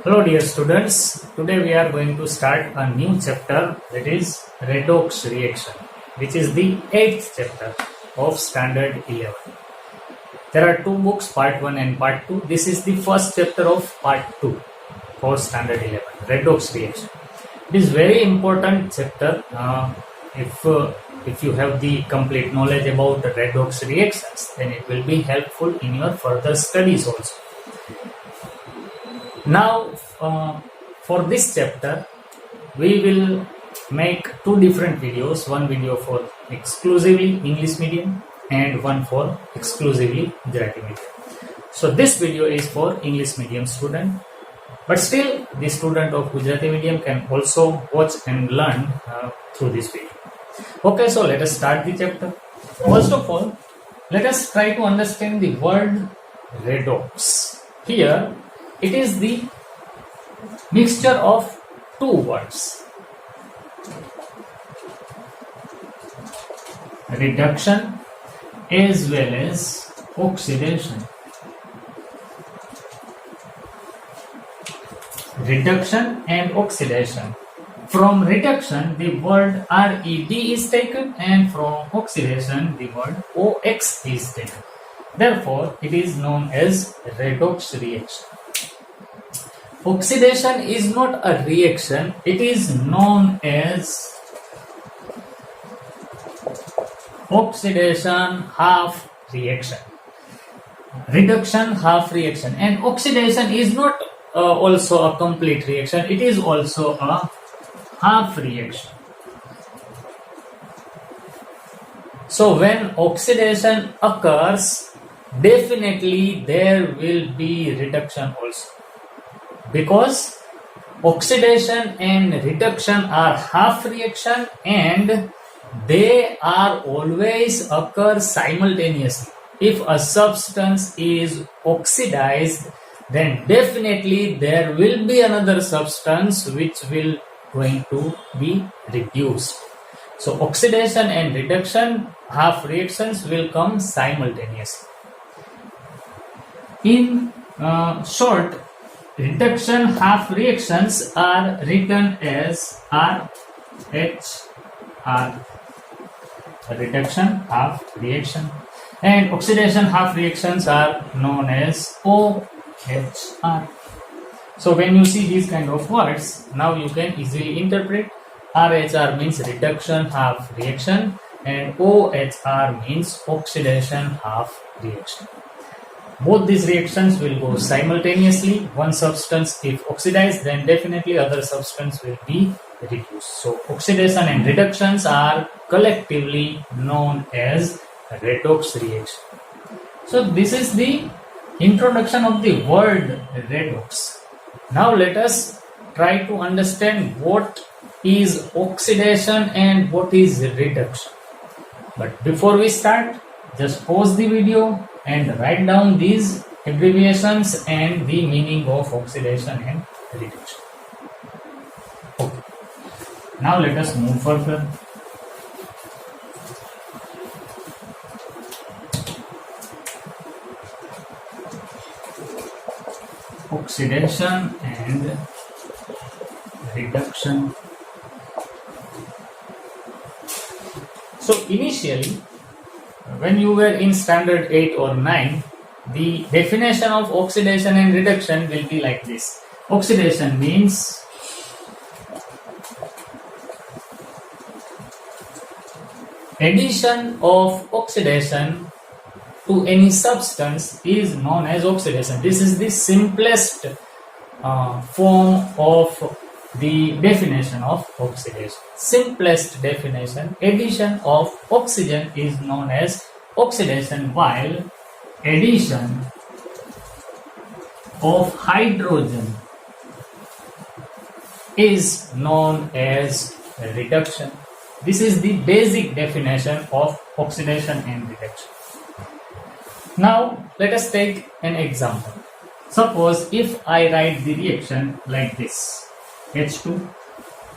Hello dear students, today we are going to start a new chapter, that is redox reaction, which is the 8th chapter of standard 11. There are two books, part 1 and part 2. This is the first chapter of part 2 for standard 11, redox reaction. It is very important chapter if you have the complete knowledge about the redox reactions, then it will be helpful in your further studies also. Now, for this chapter, we will make two different videos. One video for exclusively English medium and one for exclusively Gujarati medium. So this video is for English medium student, but still the student of Gujarati medium can also watch and learn through this video. Okay, so let us start the chapter. First of all, let us try to understand the word redox. Here, it is the mixture of two words, reduction as well as oxidation. Reduction and oxidation. From reduction, the word RED is taken, and from oxidation, the word OX is taken. Therefore, it is known as redox reaction. Oxidation is not a reaction, it is known as oxidation half reaction. Reduction half reaction, and oxidation is not also a complete reaction, it is also a half reaction. So when oxidation occurs, definitely there will be reduction also, because oxidation and reduction are half reaction and they are always occur simultaneously. If a substance is oxidized, then definitely there will be another substance which will going to be reduced. So oxidation and reduction half reactions will come simultaneously. In short, reduction half reactions are written as RHR, reduction half reaction, and oxidation half reactions are known as OHR. So when you see these kind of words, now you can easily interpret. RHR means reduction half reaction and OHR means oxidation half reaction. Both these reactions will go simultaneously. One substance if oxidized, then definitely other substance will be reduced. So oxidation and reductions are collectively known as redox reaction. So this is the introduction of the word redox. Now let us try to understand what is oxidation and what is reduction. But before we start, just pause the video and write down these abbreviations and the meaning of oxidation and reduction. Okay. Now let us move further. Oxidation and reduction. So initially, when you were in standard 8 or 9, the definition of oxidation and reduction will be like this. Oxidation means addition of oxidation to any substance is known as oxidation. This is the simplest form of the definition of oxidation. Simplest definition, addition of oxygen is known as oxidation, while addition of hydrogen is known as reduction. This is the basic definition of oxidation and reduction. Now let us take an example. Suppose if I write the reaction like this, H2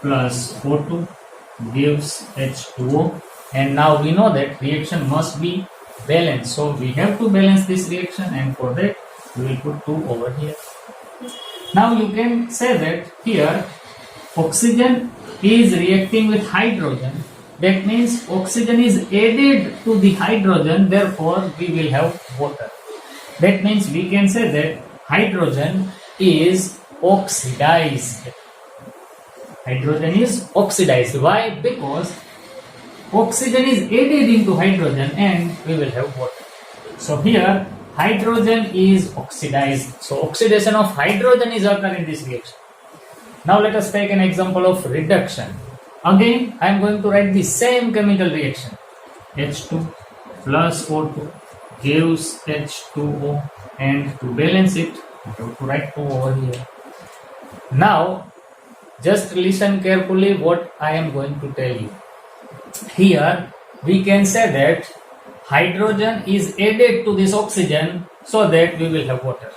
plus O2 gives H2O, and now we know that reaction must be balanced, so we have to balance this reaction, and for that we will put 2 over here. Now you can say that here oxygen is reacting with hydrogen. That means oxygen is added to the hydrogen, therefore we will have water. That means we can say that hydrogen is oxidized. Hydrogen is oxidized. Why? Because oxygen is added into hydrogen and we will have water. So here hydrogen is oxidized. So oxidation of hydrogen is occurring in this reaction. Now let us take an example of reduction. Again, I am going to write the same chemical reaction. H2 plus O2 gives H2O, and to balance it, I have to write 2 over here. Now, just listen carefully what I am going to tell you. Here, we can say that hydrogen is added to this oxygen so that we will have water.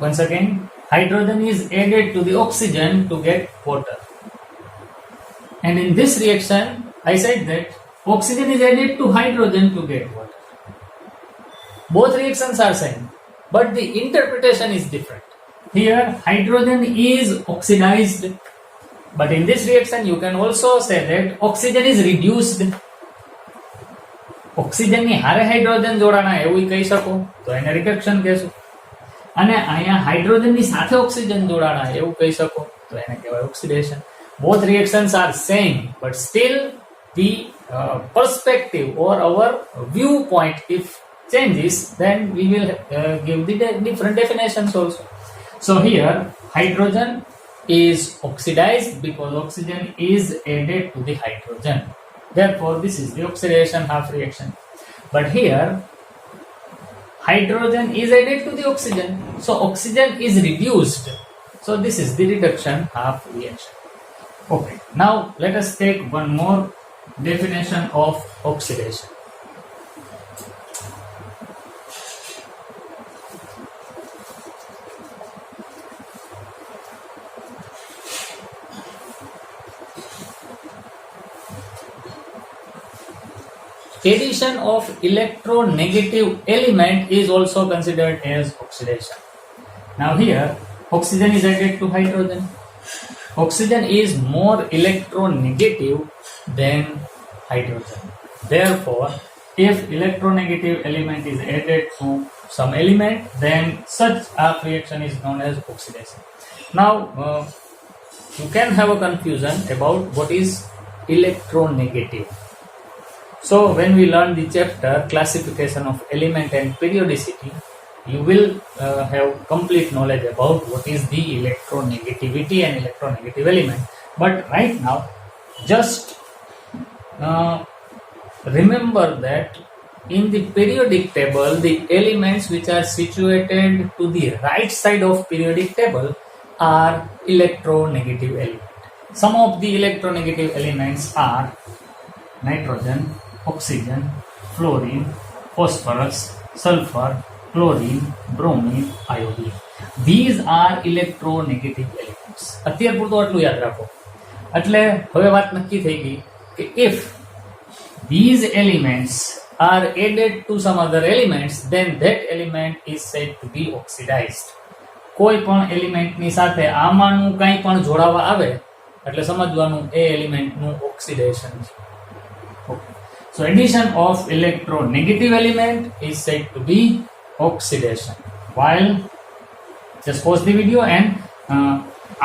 Once again, hydrogen is added to the oxygen to get water. And in this reaction, I said that oxygen is added to hydrogen to get water. Both reactions are same, but the interpretation is different. Here, hydrogen is oxidized, but in this reaction, you can also say that oxygen is reduced. Oxygen ની હારે hydrogen જોડાણા એવું કહી શકો તો એને reduction કહેશું, અને અહીંયા હાઇડ્રોજન ની સાથે ઓક્સિજન જોડાણા એવું કહી શકો તો એને કહેવાય oxidation. Both reactions are same, but still the perspective or our viewpoint if changes, then we will give the different definitions also. So here hydrogen is oxidized because oxygen is added to the hydrogen. Therefore, this is the oxidation half reaction. But here, hydrogen is added to the oxygen. So, oxygen is reduced. So, this is the reduction half reaction. Okay. Now, let us take one more definition of oxidation. Addition of electronegative element is also considered as oxidation. Now here, oxygen is added to hydrogen. Oxygen is more electronegative than hydrogen. Therefore, if electronegative element is added to some element, then such a reaction is known as oxidation. Now, you can have a confusion about what is electronegative. So when we learn the chapter classification of element and periodicity, you will have complete knowledge about what is the electronegativity and electronegative element. But right now, just remember that in the periodic table, the elements which are situated to the right side of periodic table are electronegative elements. Some of the electronegative elements are nitrogen, oxygen, fluorine, phosphorus, sulfur, chlorine, bromine, iodine. These are electronegative elements. અત્યાર પૂરતું આટલું યાદ રાખો. એટલે હવે વાત નક્કી થઈ ગઈ કે if these elements are added to some other elements, then that element is said to be oxidized. કોઈ પણ એલિમેન્ટની સાથે આમાંનું કંઈ પણ જોડાવા આવે એટલે સમજવાનું એ એલિમેન્ટનું ઓક્સિડેશન છે. So addition of electronegative element is said to be oxidation. While just pause the video and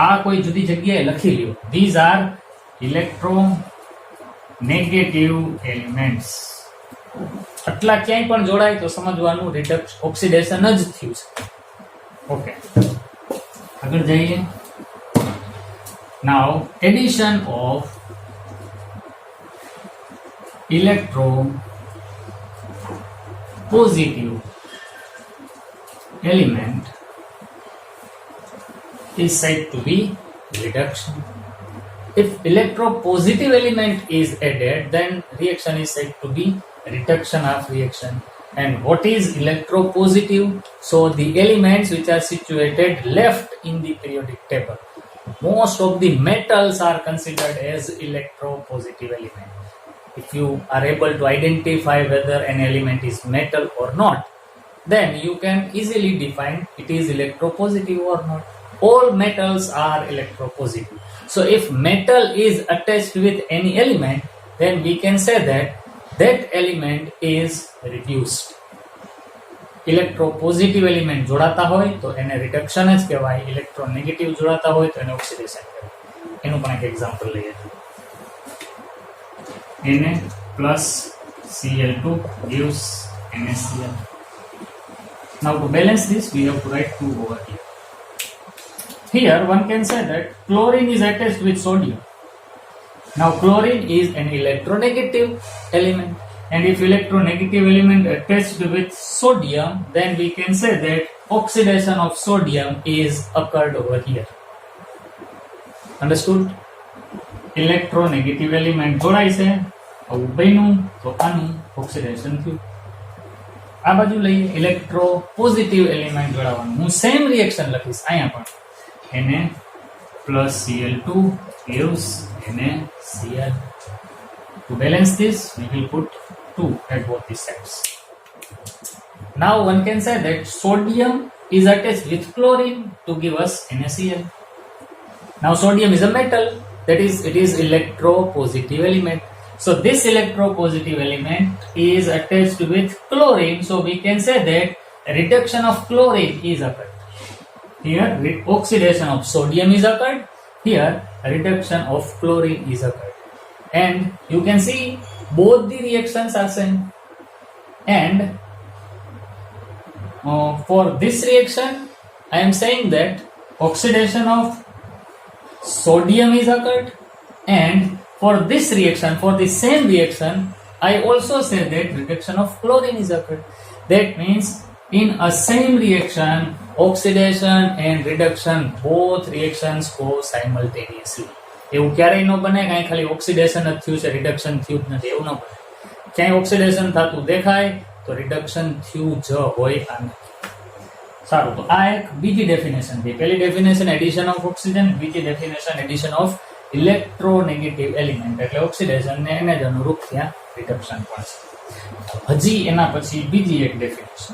આ કોઈ જુદી જગ્યાએ લખી લ્યો. These are electronegative elements. આટલા ક્યાંય પણ જોડાય તો સમજવાનું રિડક્શન ઓક્સિડેશન જ થયું છે. ઓકે, આગળ જઈએ. Now addition of electropositive element is said to be reduction. If electropositive element is added, then reaction is said to be reduction of reaction. And what is electropositive? So the elements which are situated left in the periodic table. Most of the metals are considered as electropositive element. If you are able to identify whether an element is metal or not, then you can easily define it is electropositive or not. All metals are electropositive. So if metal is attached with any element, then we can say that that element is reduced. Electropositive element જોડાતા હોય તો એને reduction જ કહેવાય, electronegative જોડાતા હોય તો એને ઓક્સિડેશન કહેવાય. એનું પણ એક એક્ઝામ્પલ લઈએ. Na plus Cl2 gives NaCl. Now to balance this, we have to write 2 over here. Here one can say that chlorine is attached with sodium. Now chlorine is an electronegative element, and if electronegative element attached with sodium, then we can say that oxidation of sodium is occurred over here. Understood? Electronegative element જોડાય છે, આવું બન્યું તો આનું oxidation થયું. આ બાજુ લઈએ ઇલેક્ટ્રોપોઝિટિવ એલિમેન્ટ જોડાવાનું. હું સેમ રિએક્શન લખીશ અહીંયા પણ. Na plus Cl2 gives NaCl. To balance this, we will put 2 at both the sides. Now one can say that sodium is attached with chlorine to give us NaCl. Now sodium is a metal, that is, it is electropositive element. So this electropositive element is attached with chlorine, so we can say that reduction of chlorine is occurred. Here oxidation of sodium is occurred, here reduction of chlorine is occurred. And you can see both the reactions are same. And for this reaction, I am saying that oxidation of sodium is occurred, and for this reaction, for the same reaction, I also say that reduction of chlorine is occurred. That means in a same reaction, oxidation and reduction, both reactions go simultaneously. એવું ક્યારેય ન બને કાંઈ ખાલી oxidation જ થયું છે, reduction થયું જ નથી, એવું ન બને. ક્યાંય ઓક્સિડેશન થતું દેખાય તો રિડક્શન થયું જ હોય આ નથી. સારું, તો આ એક બીજી ડેફિનેશન છે. પહેલી ડેફિનેશન એડિશન ઓફ ઓક્સિજન, બીજી definition addition of electronegative element, એટલે ઓક્સિડેશન ને એને જ અનુરૂપ ત્યાં રિડક્શન પણ છે. હજી એના પછી બીજી એક definition.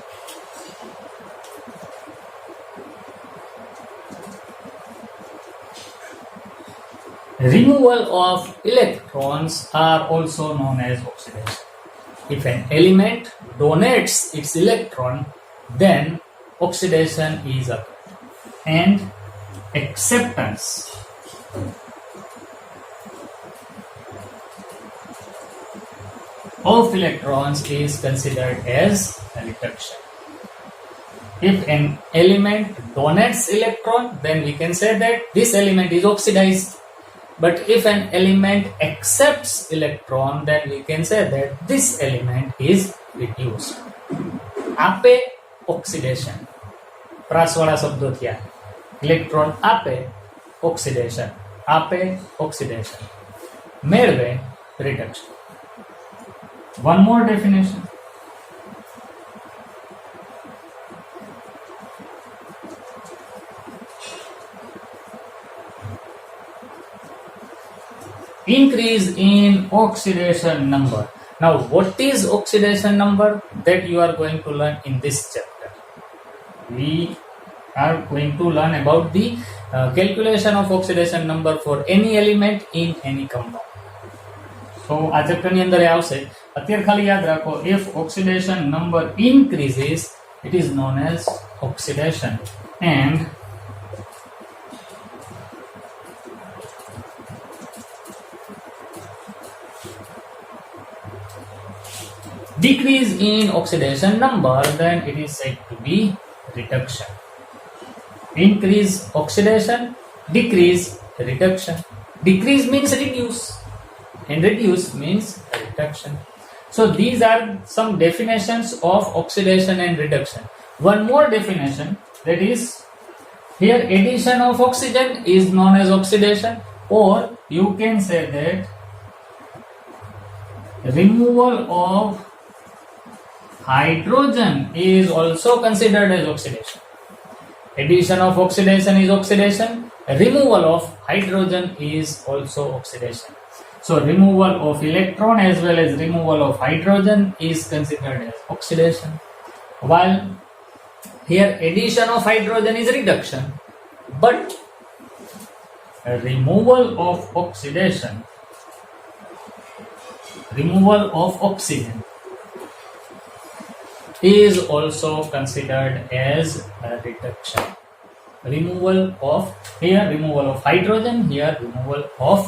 Removal of electrons are also known as oxidation. If an element donates its electron, then oxidation is occurred. And acceptance of electrons is considered as a reduction. If an element donates electron, then we can say that this element is oxidized. But if an element accepts electron, then we can say that this element is reduced. આપે oxidation, પ્રાસવાળા શબ્દો થયા. Electron આપે oxidation, આપે oxidation, મેળવે reduction. One more definition. Increase in oxidation number. Now, what is oxidation number? That you are going to learn in this chapter. We are going to learn about the calculation of oxidation number for any element in any compound. So, આ chapter ની અંદર આવશે. અત્યારે ખાલી યાદ રાખો, if oxidation number increases, it is known as oxidation, and decrease in oxidation number, then it is said to be reduction. Increase oxidation, decrease reduction. Decrease means reduce, and reduce means reduction. So these are some definitions of oxidation and reduction. One more definition, that is, here addition of oxygen is known as oxidation, or you can say that removal of hydrogen is also considered as oxidation. Addition of oxidation is oxidation. Removal of hydrogen is also oxidation. So removal of electron as well as removal of hydrogen is considered as oxidation. while here addition of hydrogen is reduction, but removal of oxidation, removal of oxygen is also considered as a reduction. Removal of hydrogen, here removal of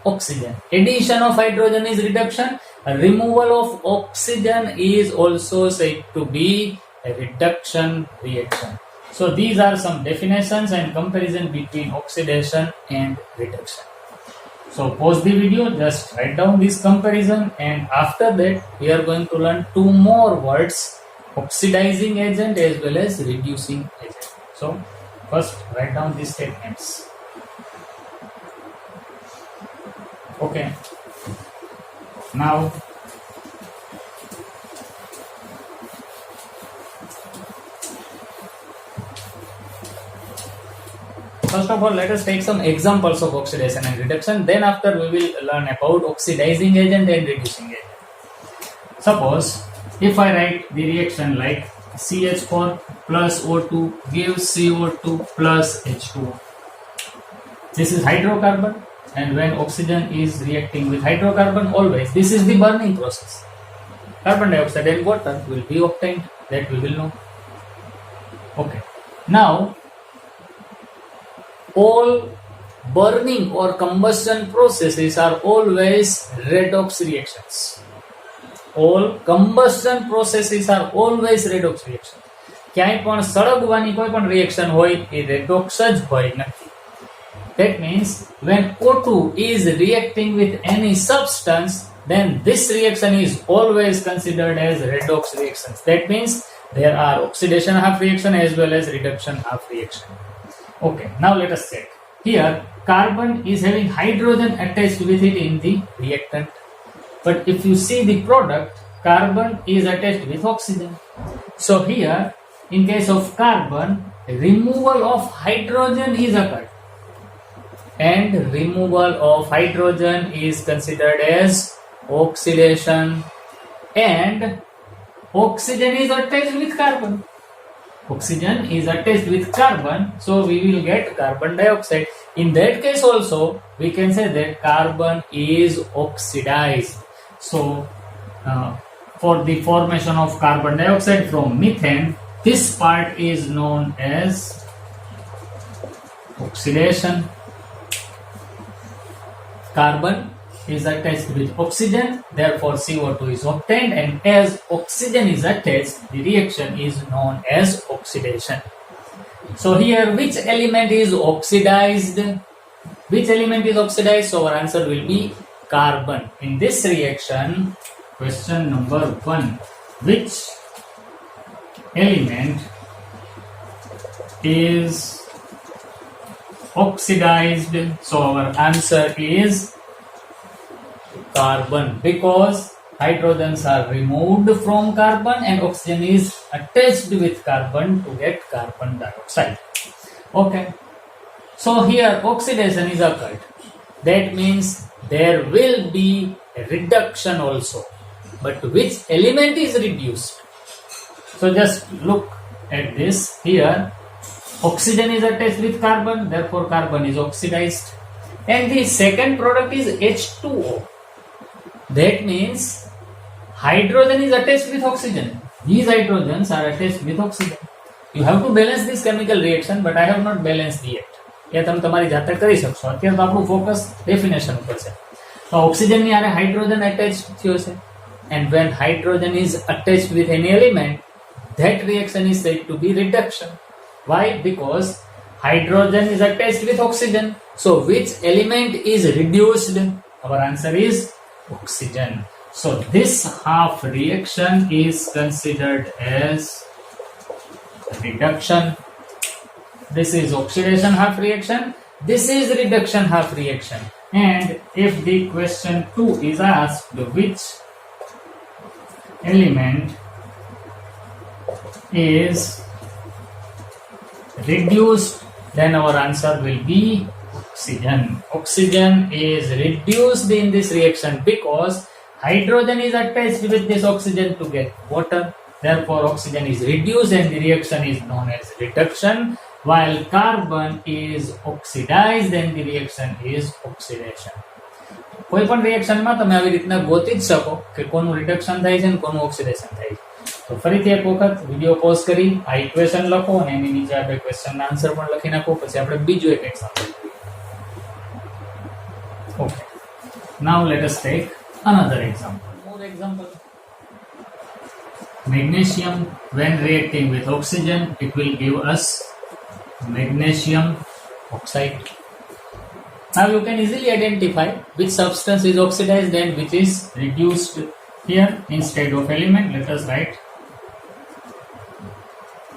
oxygen. Addition of hydrogen is reduction. Removal of oxygen is also said to be a reduction reaction. So these are some definitions and comparison between oxidation and reduction. So pause the video, just write down this comparison, and after that we are going to learn two more words, oxidizing agent as well as reducing agent. So first write down these statements. Okay. Now first of all, let us take some examples of oxidation and reduction. Then after we will learn about oxidizing agent and reducing agent. Suppose if I write the reaction like CH4 plus O2 gives CO2 plus H2O. This is hydrocarbon, and when oxygen is reacting with hydrocarbon, always this is the burning process. Carbon dioxide and water will be obtained, that we will know. Okay. Now all burning or combustion processes are always redox reactions. All combustion processes are always redox reactions. ક્યાંય પણ સળગવાની કોઈ પણ reaction હોય એ redox જ હોય નથી. That means when O2 is reacting with any substance, then this reaction is always considered as redox reactions. That means there are oxidation half reaction as well as reduction half reaction. Okay, now let us check. Here, carbon is having hydrogen attached with it in the reactant. But if you see the product, carbon is attached with oxygen. So here, in case of carbon, removal of hydrogen is occurred. And removal of hydrogen is considered as oxidation. And oxygen is attached with carbon. Oxygen is attached with carbon, so we will get carbon dioxide. In that case also, we can say that carbon is oxidized. So, for the formation of carbon dioxide from methane, this part is known as oxidation. Carbon is attached with oxygen, therefore CO2 is obtained, and as oxygen is attached, the reaction is known as oxidation. So here, which element is oxidized? Which element is oxidized? So our answer will be carbon. In this reaction, question number 1, which element is oxidized? So our answer is carbon, because hydrogens are removed from carbon and oxygen is attached with carbon to get carbon dioxide. Okay. So here oxidation is occurred. That means there will be a reduction also. But which element is reduced? So just look at this here. Oxygen is attached with carbon, therefore carbon is oxidized. And the second product is H2O. That means hydrogen is attached with oxygen. These hydrogens are attached with oxygen. You have to balance this chemical reaction, but I have not balanced yet. એ તમે તમારી જાતે કરી શકશો. અત્યારે તો આપણું focus definition ઉપર છે. તો ઓક્સિજનની હારે હાઇડ્રોજન અટેચ થયો છે. And when hydrogen is attached with any element, that reaction is said to be reduction. Why? Because hydrogen is attached with oxygen. So which element is reduced? Our answer is oxygen. So this half reaction is considered as reduction. This is oxidation half reaction. This is reduction half reaction. And if the question 2 is asked, which element is reduced, then our answer will be oxygen. Oxygen is reduced in this reaction because hydrogen is attached with this oxygen to get water. Therefore, oxygen is reduced and the reaction is known as reduction, while carbon is oxidized and the reaction is oxidation. કોઈ પણ રિએક્શનમાં તમે આવી રીતના ગોતી જ શકો કે કોનું રિડક્શન થાય છે અને કોનું ઓક્સિડેશન થાય છે. તો ફરીથી એક વખત વિડિયો પોઝ કરી આ ઇક્વેશન લખો અને એની નીચે આપણે ક્વેશ્ચનના આન્સર પણ લખી નાખો. પછી આપણે બીજું એક એક્ઝામ્પલ જોઈએ. Okay, now let us take another example. More example. Magnesium, when reacting with oxygen, it will give us magnesium oxide. Now you can easily identify which substance is oxidized and which is reduced. Here instead of element, let us write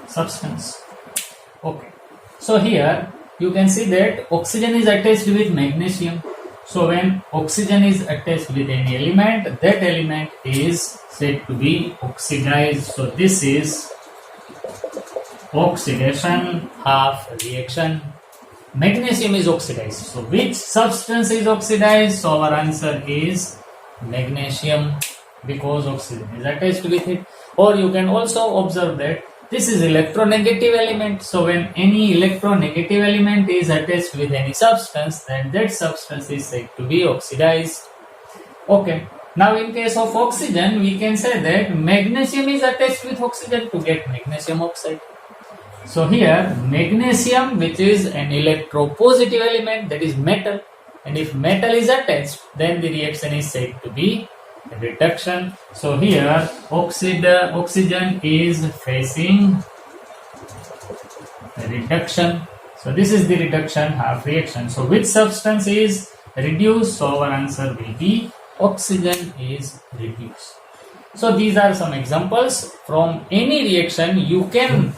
substance. Okay, so here you can see that oxygen is attached with magnesium. So when oxygen is attached with any element, that element is said to be oxidized. So this is oxidation, half reaction. Magnesium is oxidized. So which substance is oxidized? So our answer is magnesium, because oxygen is attached with it. Or you can also observe that this is electronegative element. So when any electronegative element is attached with any substance, then that substance is said to be oxidized. Okay. Now in case of oxygen, we can say that magnesium is attached with oxygen to get magnesium oxide. So here magnesium, which is an electropositive element, that is metal, and if metal is attached, then the reaction is said to be reduction. So here oxygen is facing reduction. So this is the reduction, half reaction. So which substance is reduced? So our answer will be oxygen is reduced. So these are some examples. From any reaction you can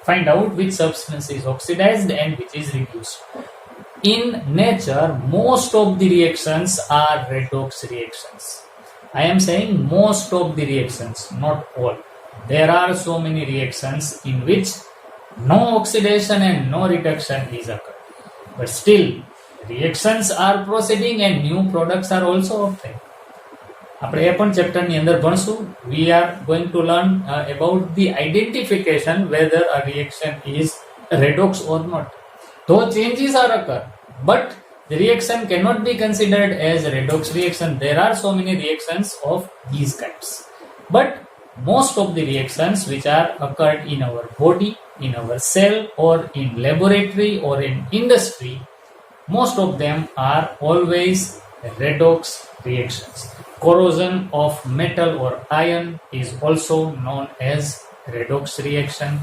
find out which substance is oxidized and which is reduced. In nature, most of the reactions are redox reactions. I am saying most of the reactions, not all. There are so many reactions in which no oxidation and no reduction is occurred. But still, reactions are proceeding and new products are also obtained. આપણે એ પણ ચેપ્ટરની અંદર ભણશું. We are going to learn about the identification whether a reaction is redox or not. Though changes are occur, but the reaction cannot be considered as a redox reaction. There are so many reactions of these kinds. But most of the reactions which are occurred in our body, in our cell, or in laboratory or in industry, most of them are always redox reactions. Corrosion of metal or iron is also known as redox reaction.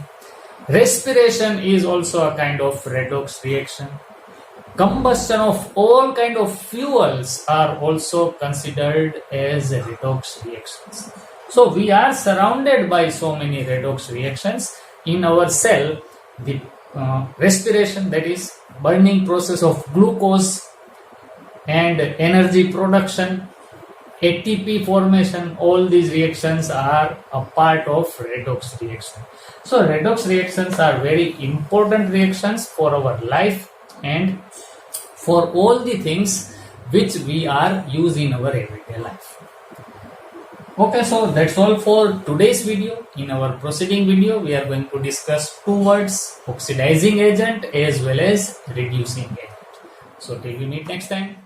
Respiration is also a kind of redox reaction. Combustion of all kind of fuels are also considered as redox reactions. So we are surrounded by so many redox reactions. In our cell, the respiration, that is burning process of glucose, and energy production, ATP formation, all these reactions are a part of redox reaction. So redox reactions are very important reactions for our life and for all the things which we are using in our everyday life. Okay, so that's all for today's video. In our proceeding video, we are going to discuss two words, oxidizing agent as well as reducing agent. So till we meet next time.